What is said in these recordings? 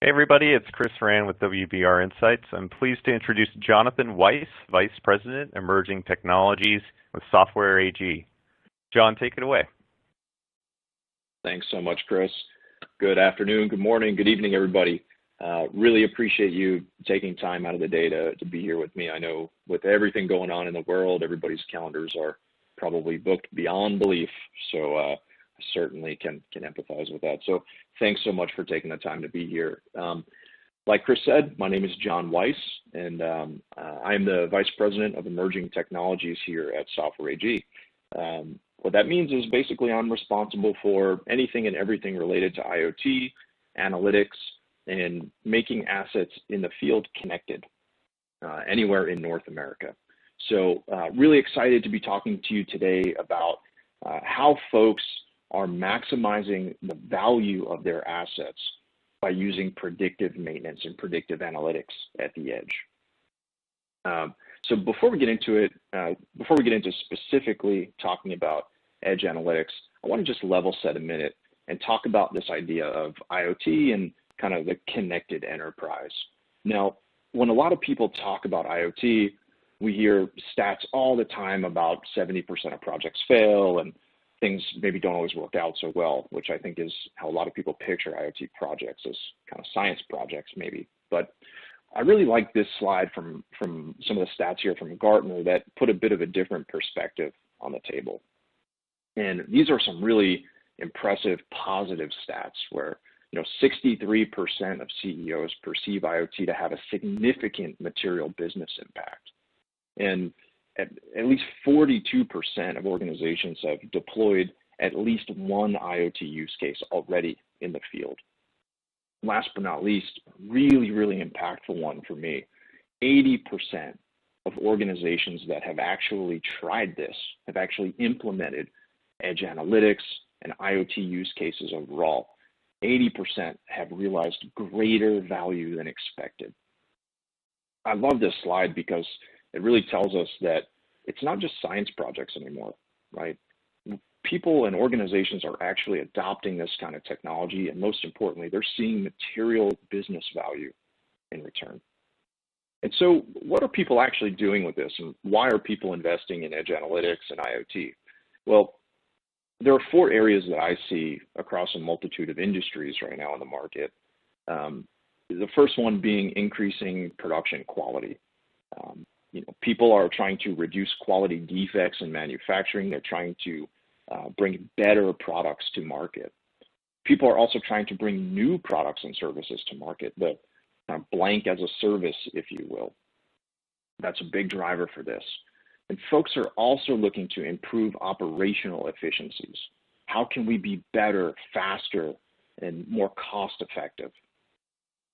Hey everybody, it's Chris Rand with WBR Insights. I'm pleased to introduce Jonathan Weiss, Vice President, Emerging Technologies with Software AG. John, take it away. Thanks so much, Chris. Good afternoon, good morning, good evening, everybody. Really appreciate you taking time out of the day to be here with me. I know with everything going on in the world, everybody's calendars are probably booked beyond belief, so I certainly can empathize with that. So thanks so much for taking the time to be here. Like Chris said, my name is Jon Weiss, and I am the Vice President of Emerging Technologies here at Software AG. What that means is basically I'm responsible for anything and everything related to IoT, analytics, and making assets in the field connected anywhere in North America. So really excited to be talking to you today about how folks are maximizing the value of their assets by using predictive maintenance and predictive analytics at the edge. So before we get into it, before we get into specifically talking about edge analytics, I want to just level set a minute and talk about this idea of IoT and kind of the connected enterprise. Now, when a lot of people talk about IoT, we hear stats all the time about 70% of projects fail and things maybe don't always work out so well, which I think is how a lot of people picture IoT projects as kind of science projects maybe. But I really like this slide from some of the stats here from Gartner that put a bit of a different perspective on the table. And these are some really impressive positive stats where 63% of CEOs perceive IoT to have a significant material business impact. And at least 42% of organizations have deployed at least one IoT use case already in the field. Last but not least, really impactful one for me, 80% of organizations that have actually tried this, have actually implemented edge analytics and IoT use cases overall. 80% have realized greater value than expected. I love this slide because it really tells us that it's not just science projects anymore, right? People and organizations are actually adopting this kind of technology, and most importantly, they're seeing material business value in return. And so what are people actually doing with this, and why are people investing in edge analytics and IoT? Well, there are 4 areas that I see across a multitude of industries right now in the market. The first one being increasing production quality. People are trying to reduce quality defects in manufacturing. They're trying to bring better products to market. People are also trying to bring new products and services to market, the blank as a service, if you will. That's a big driver for this. And folks are also looking to improve operational efficiencies. How can we be better, faster, and more cost-effective?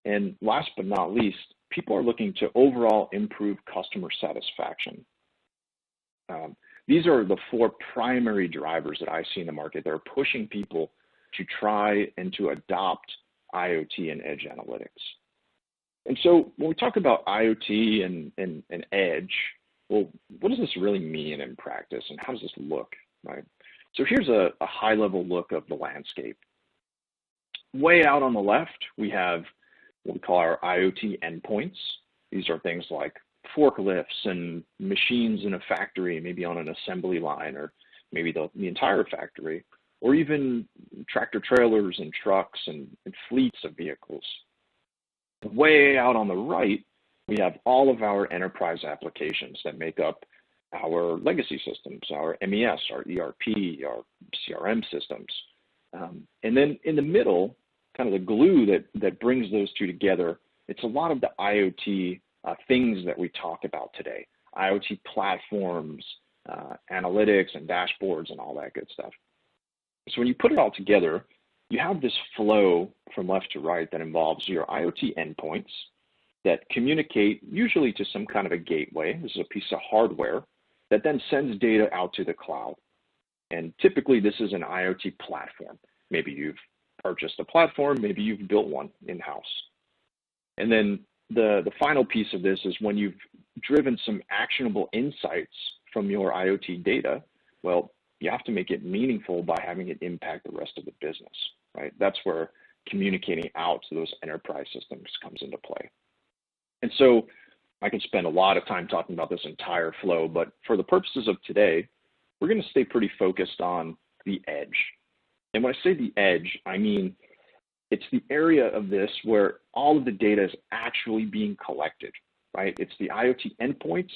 And last but not least, people are looking to overall improve customer satisfaction. These are the 4 primary drivers that I see in the market that are pushing people to try and to adopt IoT and edge analytics. And so when we talk about IoT and edge, well, what does this really mean in practice, and how does this look, right? So here's a high-level look of the landscape. Way out on the left, we have what we call our IoT endpoints. These are things like forklifts and machines in a factory, maybe on an assembly line, or maybe the entire factory, or even tractor trailers and trucks and fleets of vehicles. Way out on the right, we have all of our enterprise applications that make up our legacy systems, our MES, our ERP, our CRM systems. And then in the middle, kind of the glue that brings those two together, it's a lot of the IoT things that we talk about today, IoT platforms, analytics and dashboards and all that good stuff. So when you put it all together, you have this flow from left to right that involves your IoT endpoints that communicate usually to some kind of a gateway. This is a piece of hardware that then sends data out to the cloud. And typically this is an IoT platform. Maybe you've purchased a platform, maybe you've built one in-house. And then the final piece of this is when you've driven some actionable insights from your IoT data, well, you have to make it meaningful by having it impact the rest of the business, right? That's where communicating out to those enterprise systems comes into play. And so I can spend a lot of time talking about this entire flow, but for the purposes of today, we're going to stay pretty focused on the edge. And when I say the edge, I mean it's the area of this where all of the data is actually being collected, right? It's the IoT endpoints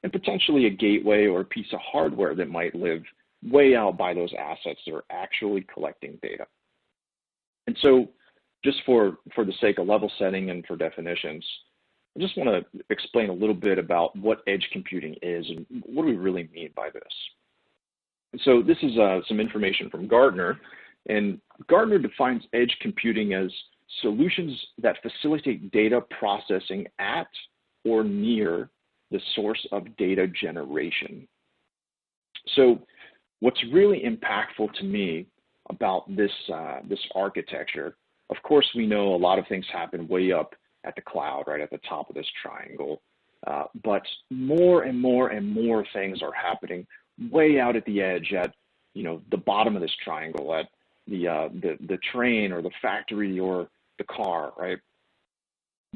and potentially a gateway or a piece of hardware that might live way out by those assets that are actually collecting data. And so just for the sake of level setting and for definitions, I just want to explain a little bit about what edge computing is and what do we really mean by this. So this is some information from Gartner, and Gartner defines edge computing as solutions that facilitate data processing at or near the source of data generation. So what's really impactful to me about this architecture, of course, we know a lot of things happen way up at the cloud, right at the top of this triangle, but more and more and more things are happening way out at the edge, at the bottom of this triangle, at the train or the factory or the car, right?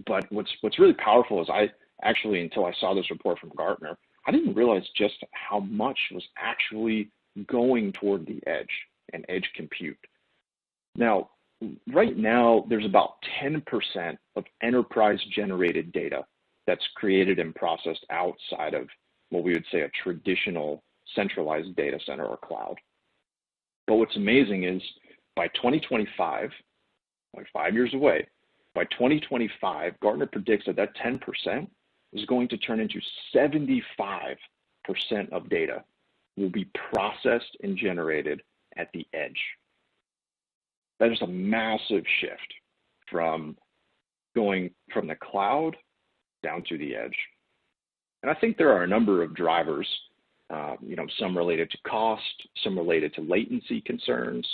But what's really powerful is until I saw this report from Gartner, I didn't realize just how much was actually going toward the edge and edge compute. Now, right now, there's about 10% of enterprise-generated data that's created and processed outside of what we would say a traditional centralized data center or cloud. But what's amazing is by 2025, like 5 years away, by 2025, Gartner predicts that 10% is going to turn into 75% of data will be processed and generated at the edge. That is a massive shift from going from the cloud down to the edge. And I think there are a number of drivers, some related to cost, some related to latency concerns.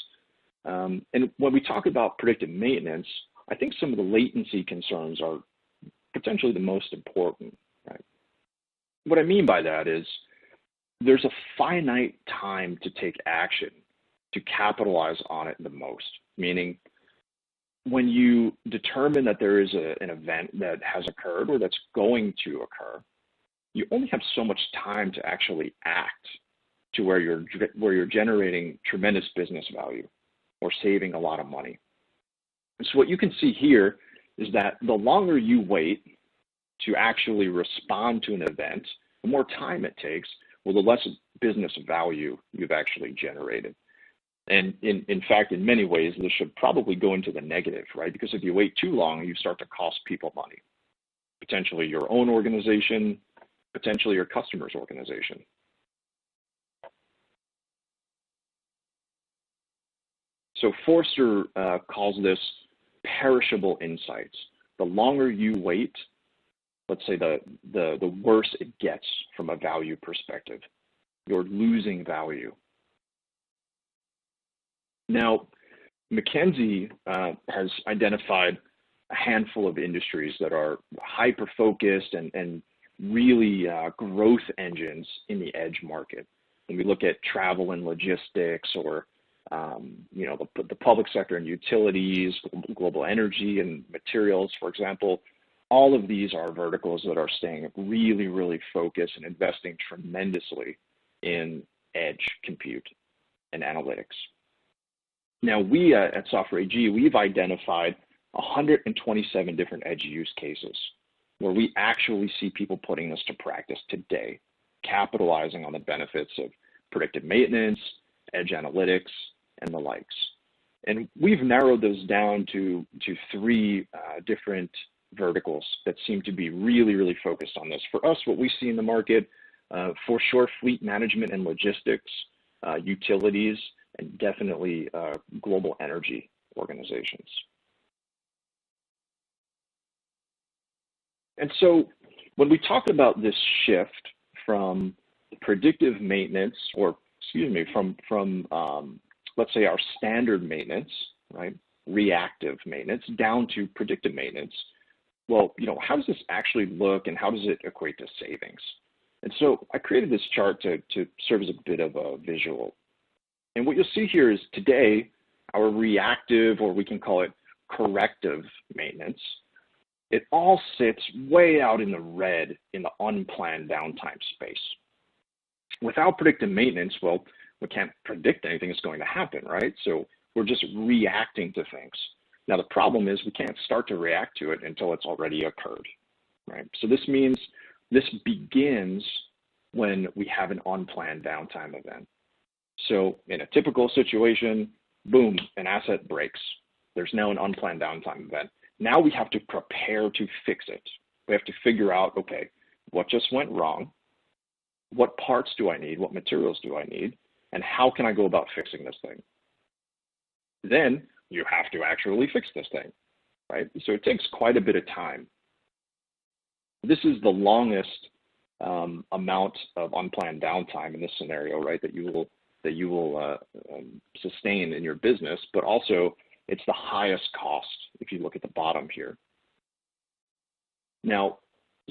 And when we talk about predictive maintenance, I think some of the latency concerns are potentially the most important, right? What I mean by that is there's a finite time to take action to capitalize on it the most, meaning when you determine that there is an event that has occurred or that's going to occur, you only have so much time to actually act to where you're generating tremendous business value or saving a lot of money. And so what you can see here is that the longer you wait to actually respond to an event, the more time it takes, well, the less business value you've actually generated. And in fact, in many ways, this should probably go into the negative, right? Because if you wait too long, you start to cost people money, potentially your own organization, potentially your customer's organization. So Forrester calls this perishable insights. The longer you wait, let's say the worse it gets from a value perspective. You're losing value. Now, McKinsey has identified a handful of industries that are hyper-focused and really growth engines in the edge market. When we look at travel and logistics, or the public sector and utilities, global energy and materials, for example, all of these are verticals that are staying really, really focused and investing tremendously in edge compute and analytics. Now, we at Software AG, we've identified 127 different edge use cases where we actually see people putting this to practice today, capitalizing on the benefits of predictive maintenance, edge analytics, and the likes. And we've narrowed those down to three different verticals that seem to be really, really focused on this. For us, what we see in the market, for sure, fleet management and logistics, utilities, and definitely global energy organizations. And so when we talk about this shift from predictive maintenance, or from let's say our standard maintenance, right, reactive maintenance, down to predictive maintenance, well, how does this actually look and how does it equate to savings? And so I created this chart to serve as a bit of a visual. And what you'll see here is today, our reactive, or we can call it corrective maintenance, it all sits way out in the red in the unplanned downtime space. Without predictive maintenance, well, we can't predict anything is going to happen, right? So we're just reacting to things. Now, the problem is we can't start to react to it until it's already occurred, right? So this means this begins when we have an unplanned downtime event. So in a typical situation, boom, an asset breaks. There's now an unplanned downtime event. Now we have to prepare to fix it. We have to figure out, okay, what just went wrong? What parts do I need? What materials do I need? And how can I go about fixing this thing? Then you have to actually fix this thing, right? So it takes quite a bit of time. This is the longest amount of unplanned downtime in this scenario, right, that you will sustain in your business, but also it's the highest cost if you look at the bottom here. Now,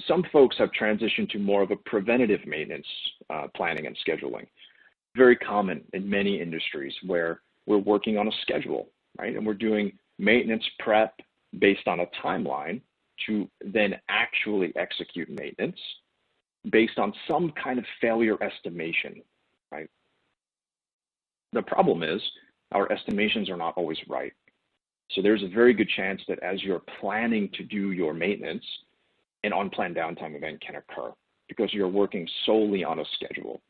some folks have transitioned to more of a preventative maintenance planning and scheduling. Very common in many industries where we're working on a schedule, right? And we're doing maintenance prep based on a timeline to then actually execute maintenance based on some kind of failure estimation, right? The problem is our estimations are not always right. So there's a very good chance that as you're planning to do your maintenance, an unplanned downtime event can occur because you're working solely on a schedule.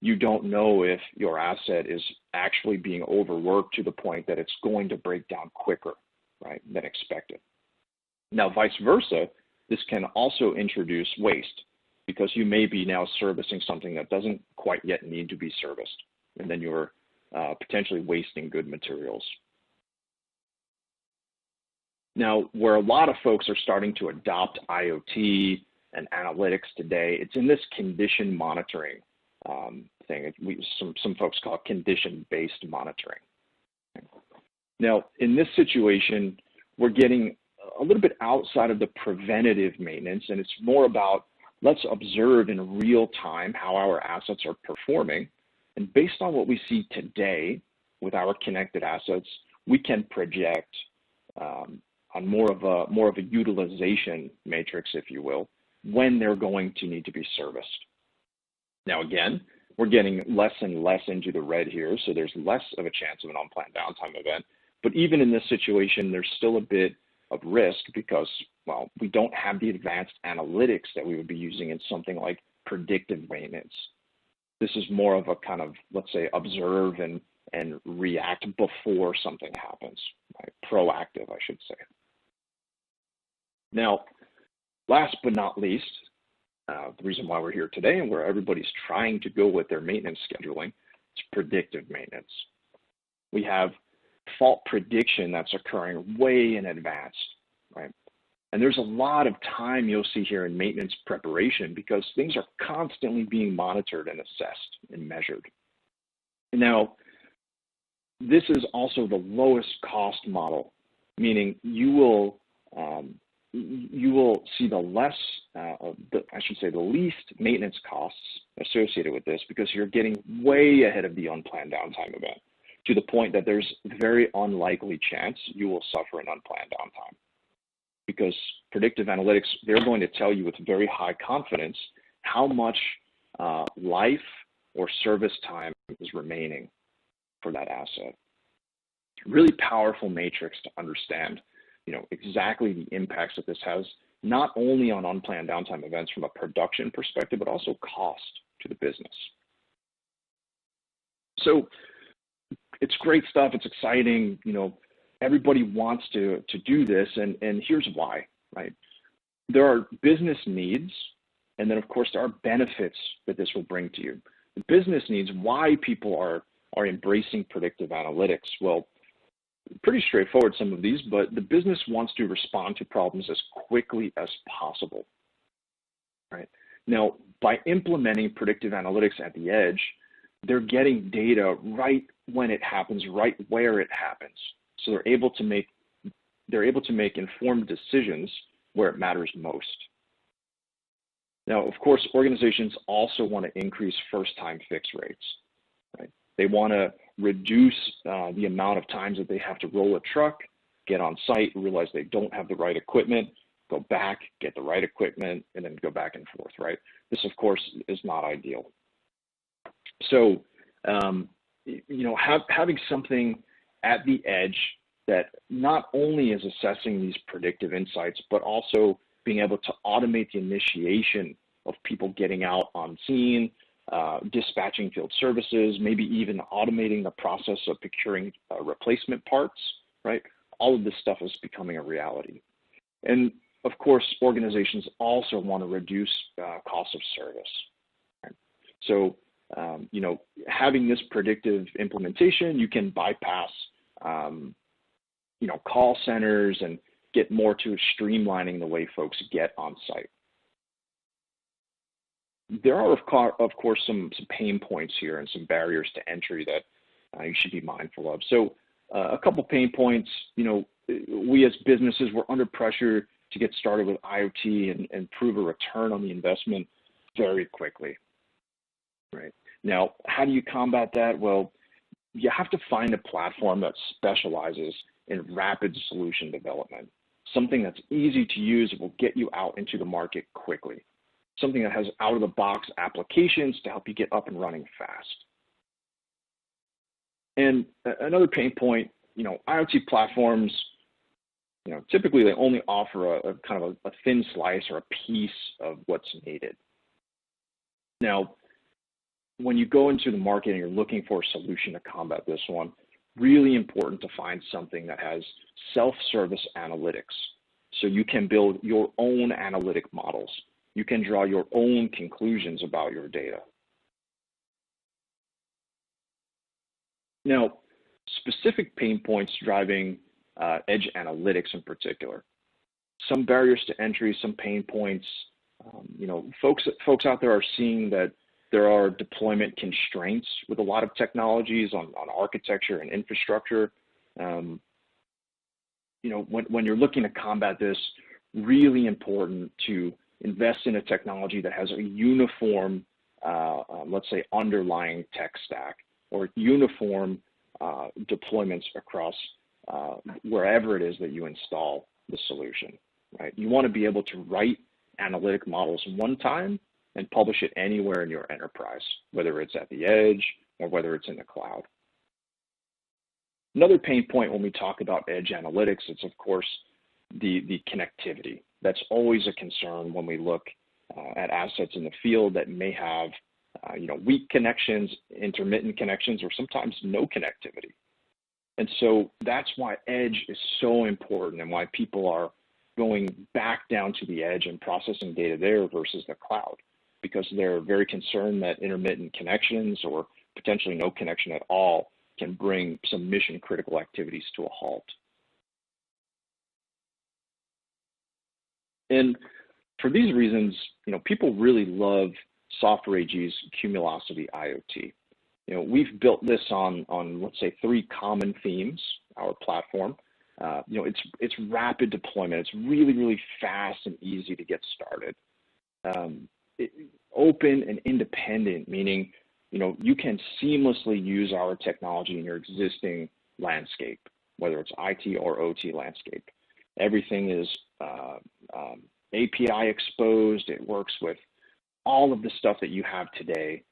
You don't know if your asset is actually being overworked to the point that it's going to break down quicker, right, than expected. Now, vice versa, this can also introduce waste because you may be now servicing something that doesn't quite yet need to be serviced, and then you're potentially wasting good materials. Now, where a lot of folks are starting to adopt IoT and analytics today, it's in this condition monitoring thing. Some folks call it condition-based monitoring. Now, in this situation, we're getting a little bit outside of the preventative maintenance, and it's more about let's observe in real time how our assets are performing. And based on what we see today with our connected assets, we can project on more of a utilization matrix, if you will, when they're going to need to be serviced. Now, again, we're getting less and less into the red here, so there's less of a chance of an unplanned downtime event. But even in this situation, there's still a bit of risk because, well, we don't have the advanced analytics that we would be using in something like predictive maintenance. This is more of a kind of, let's say, observe and react before something happens, right? Proactive, I should say. Now, last but not least, the reason why we're here today and where everybody's trying to go with their maintenance scheduling is predictive maintenance. We have fault prediction that's occurring way in advance, right? And there's a lot of time you'll see here in maintenance preparation because things are constantly being monitored and assessed and measured. Now, this is also the lowest cost model, meaning you will see the least maintenance costs associated with this because you're getting way ahead of the unplanned downtime event to the point that there's very unlikely chance you will suffer an unplanned downtime. Because predictive analytics, they're going to tell you with very high confidence how much life or service time is remaining for that asset. Really powerful matrix to understand, exactly the impacts that this has, not only on unplanned downtime events from a production perspective, but also cost to the business. So it's great stuff. It's exciting. Everybody wants to do this, and here's why, right? There are business needs, and then, of course, there are benefits that this will bring to you. The business needs, why people are embracing predictive analytics. Well, pretty straightforward, some of these, but the business wants to respond to problems as quickly as possible, right? Now, by implementing predictive analytics at the edge, they're getting data right when it happens, right where it happens. So they're able to make informed decisions where it matters most. Now, of course, organizations also want to increase first-time fix rates, right? They want to reduce the amount of times that they have to roll a truck, get on site, realize they don't have the right equipment, go back, get the right equipment, and then go back and forth, right? This, of course, is not ideal. So, having something at the edge that not only is assessing these predictive insights, but also being able to automate the initiation of people getting out on scene, dispatching field services, maybe even automating the process of procuring replacement parts, right? All of this stuff is becoming a reality. And of course, organizations also want to reduce cost of service. Right? So, having this predictive implementation, you can bypass, call centers and get more to streamlining the way folks get on site. There are, of course, some pain points here and some barriers to entry that you should be mindful of. So a couple pain points, we as businesses, we're under pressure to get started with IoT and prove a return on the investment very quickly, right? Now, how do you combat that? Well, you have to find a platform that specializes in rapid solution development, something that's easy to use that will get you out into the market quickly, something that has out-of-the-box applications to help you get up and running fast. And another pain point, IoT platforms, typically they only offer a kind of a thin slice or a piece of what's needed. Now, when you go into the market and you're looking for a solution to combat this one, really important to find something that has self-service analytics. So you can build your own analytic models. You can draw your own conclusions about your data. Now, specific pain points driving edge analytics in particular. Some barriers to entry, some pain points. Folks out there are seeing that there are deployment constraints with a lot of technologies on architecture and infrastructure. When you're looking to combat this, really important to invest in a technology that has a uniform, let's say, underlying tech stack or uniform deployments across wherever it is that you install the solution, right? You want to be able to write analytic models one time and publish it anywhere in your enterprise, whether it's at the edge or whether it's in the cloud. Another pain point when we talk about edge analytics is, of course, the connectivity. That's always a concern when we look at assets in the field that may have weak connections, intermittent connections, or sometimes no connectivity. And so that's why edge is so important and why people are going back down to the edge and processing data there versus the cloud, because they're very concerned that intermittent connections or potentially no connection at all can bring some mission critical activities to a halt. And for these reasons, people really love Software AG's CUMULOCITY IoT. We've built this on let's say 3 common themes, our platform. It's rapid deployment. It's really, really fast and easy to get started. Open and independent, meaning, you can seamlessly use our technology in your existing landscape, whether it's IT or OT landscape. Everything is API exposed. It works with all of the stuff that you have today.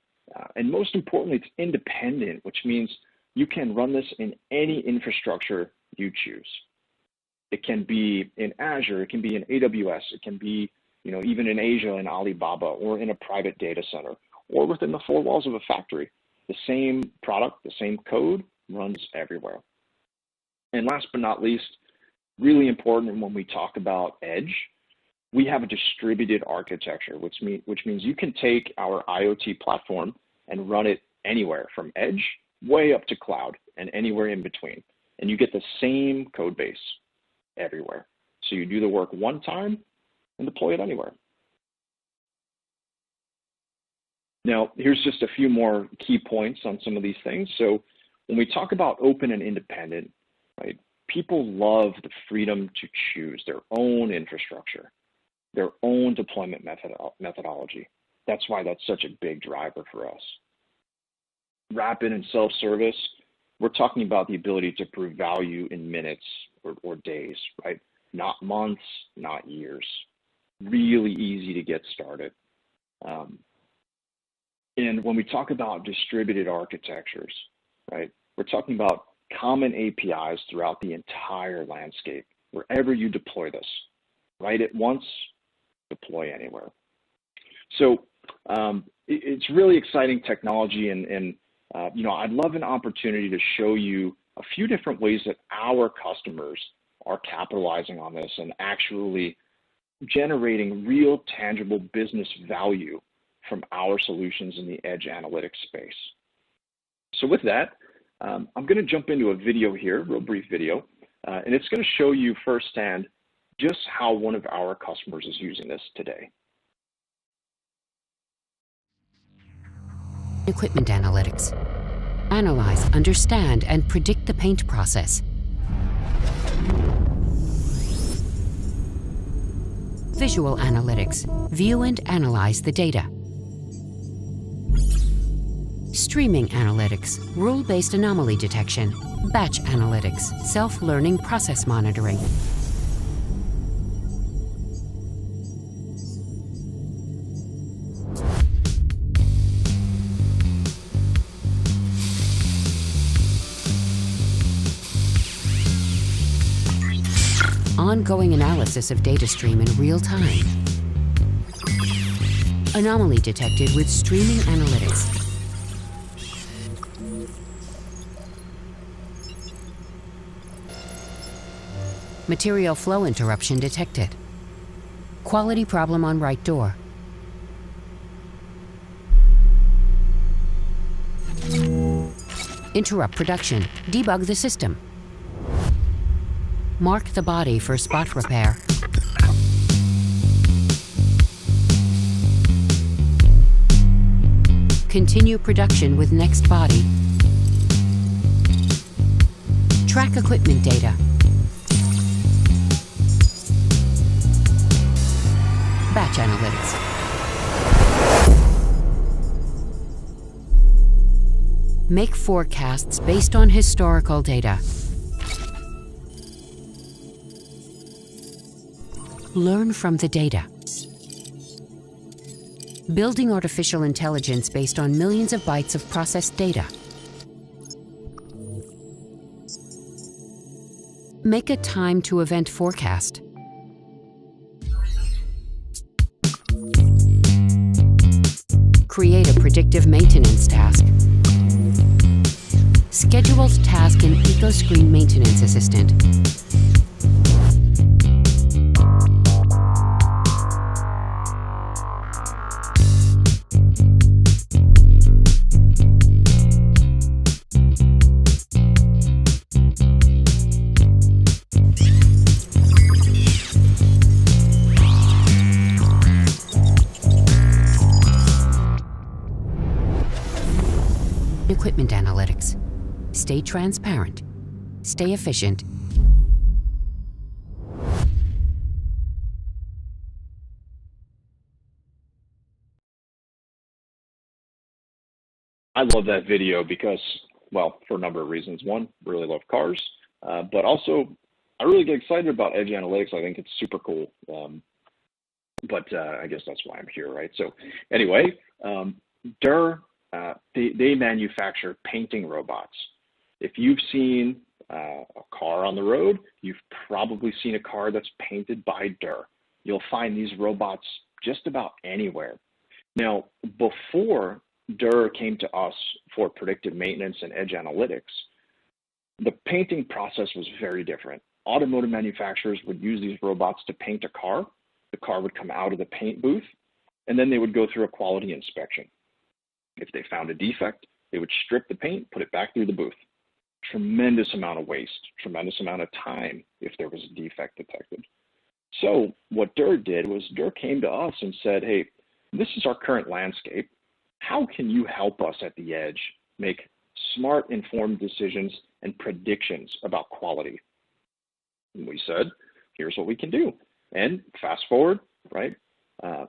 And most importantly, it's independent, which means you can run this in any infrastructure you choose. It can be in Azure, it can be in AWS, it can be even in Asia and Alibaba, or in a private data center, or within the 4 walls of a factory. The same product, the same code runs everywhere. And last but not least, really important when we talk about edge, we have a distributed architecture, which means you can take our IoT platform and run it anywhere from edge way up to cloud and anywhere in between. And you get the same code base everywhere. So you do the work one time and deploy it anywhere. Now, here's just a few more key points on some of these things. So when we talk about open and independent, right, people love the freedom to choose their own infrastructure, their own deployment methodology. That's why that's such a big driver for us. Rapid and self-service, we're talking about the ability to prove value in minutes or days, right? Not months, not years. Really easy to get started. And when we talk about distributed architectures, right, we're talking about common APIs throughout the entire landscape. Wherever you deploy this, write it once, deploy anywhere. So it's really exciting technology, and you know, I'd love an opportunity to show you a few different ways that our customers are capitalizing on this and actually generating real tangible business value from our solutions in the edge analytics space. So with that, I'm going to jump into a video here, a real brief video, and it's going to show you firsthand just how one of our customers is using this today. Equipment analytics. Analyze, understand, and predict the paint process. Visual analytics. View and analyze the data. Streaming analytics. Rule-based anomaly detection. Batch analytics. Self-learning process monitoring. Ongoing analysis of data stream in real time. Anomaly detected with streaming analytics. Material flow interruption detected. Quality problem on right door. Interrupt production. Debug the system. Mark the body for spot repair. Continue production with next body. Track equipment data. Batch analytics. Make forecasts based on historical data. Learn from the data. Building artificial intelligence based on millions of bytes of processed data. Make a time to event forecast. Create a predictive maintenance task. Scheduled task in EcoScreen Maintenance Assistant. Equipment analytics. Stay transparent. Stay efficient. I love that video because, well, for a number of reasons. One, really love cars, but also I really get excited about edge analytics. I think it's super cool. But I guess that's why I'm here, right? So anyway, DUR, they manufacture painting robots. If you've seen a car on the road, you've probably seen a car that's painted by DUR. You'll find these robots just about anywhere. Now, before DUR came to us for predictive maintenance and edge analytics, the painting process was very different. Automotive manufacturers would use these robots to paint a car. The car would come out of the paint booth, and then they would go through a quality inspection. If they found a defect, they would strip the paint, put it back through the booth. Tremendous amount of waste, tremendous amount of time if there was a defect detected. So what DUR did was DUR came to us and said, hey, this is our current landscape. How can you help us at the edge make smart, informed decisions and predictions about quality? And we said, here's what we can do. And fast forward, right?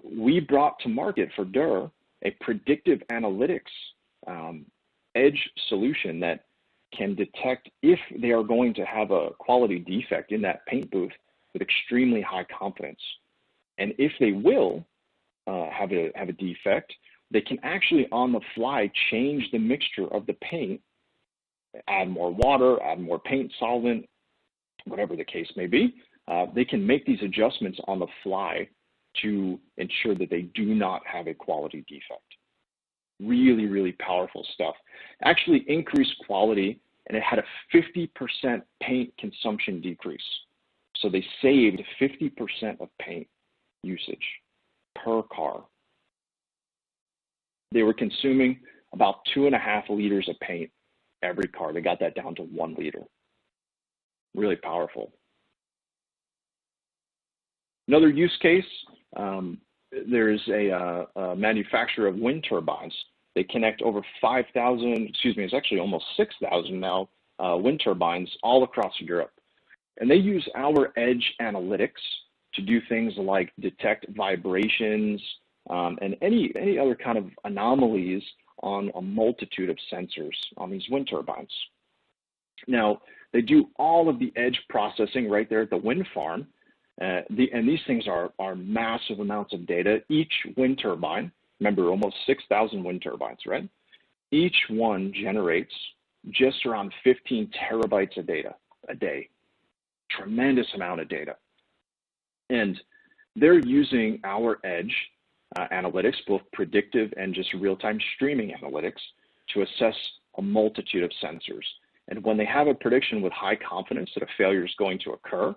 We brought to market for DUR a predictive analytics edge solution that can detect if they are going to have a quality defect in that paint booth with extremely high confidence. And if they will have a defect, they can actually on the fly change the mixture of the paint, add more water, add more paint solvent, whatever the case may be. They can make these adjustments on the fly to ensure that they do not have a quality defect. Really, really powerful stuff. Actually increased quality, and it had a 50% paint consumption decrease. So they saved 50% of paint usage per car. They were consuming about 2.5 liters of paint every car. They got that down to 1 liter. Really powerful. Another use case, there's a manufacturer of wind turbines. They connect over 5,000, it's actually almost 6,000 now, wind turbines all across Europe. And they use our edge analytics to do things like detect vibrations and any other kind of anomalies on a multitude of sensors on these wind turbines. Now, they do all of the edge processing right there at the wind farm. And these things are massive amounts of data. Each wind turbine, remember almost 6,000 wind turbines, right? Each one generates just around 15 terabytes of data a day. Tremendous amount of data. And they're using our edge analytics, both predictive and just real-time streaming analytics, to assess a multitude of sensors. And when they have a prediction with high confidence that a failure is going to occur,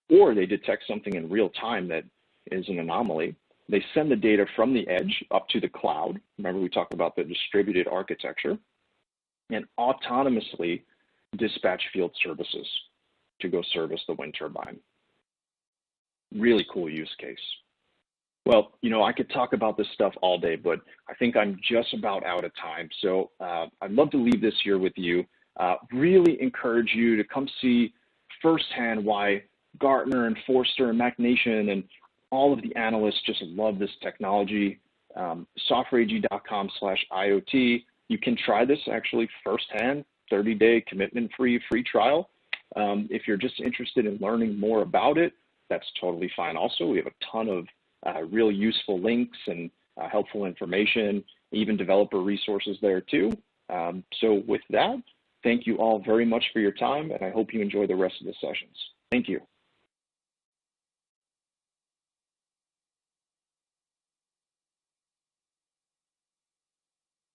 or they detect something in real time that is an anomaly, they send the data from the edge up to the cloud. Remember, we talked about the distributed architecture, and autonomously dispatch field services to go service the wind turbine. Really cool use case. Well, you know, I could talk about this stuff all day, but I think I'm just about out of time. So I'd love to leave this here with you. Really encourage you to come see firsthand why Gartner and Forrester and McNation and all of the analysts just love this technology. softwareag.com/IoT. You can try this actually firsthand, 30-day commitment-free free trial. If you're just interested in learning more about it, that's totally fine. Also, we have a ton of real useful links and helpful information, even developer resources there too. So with that, thank you all very much for your time, and I hope you enjoy the rest of the sessions. Thank you.